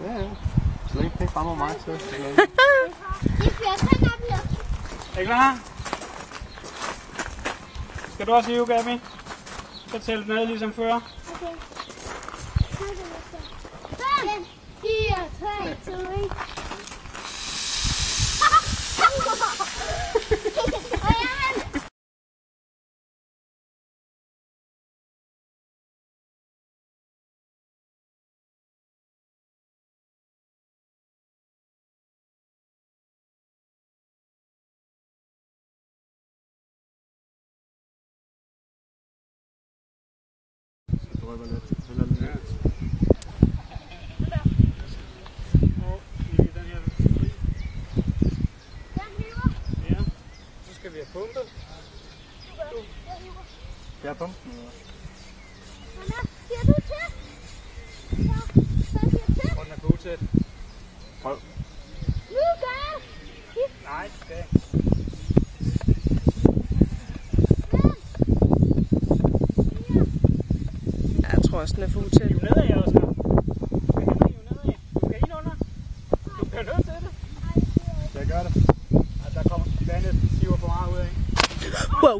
Ja, ja. Så længe det fremmer mig, så... Er I klar? Skal du også hive, Gabi? Så tæl ned ligesom før. Okay. 5, 4, 3, 2, 1. Drøber lidt. Heller lidt. Ja. Og lige den her. Ja. Så skal vi have pumpet. Skal jeg pumpe den? Siger du til? Ja, så siger til. Og den er god til. Prøv. Nu gør jeg. Nej, det skal jeg. Jeg tror også, den er fuld til. Hiv nedad, jeg også. Du skal hen og hive nedad. Du skal ind under. Du bliver nødt til det. Skal jeg gøre det? Der kommer vandet siver for meget ud af. Wow!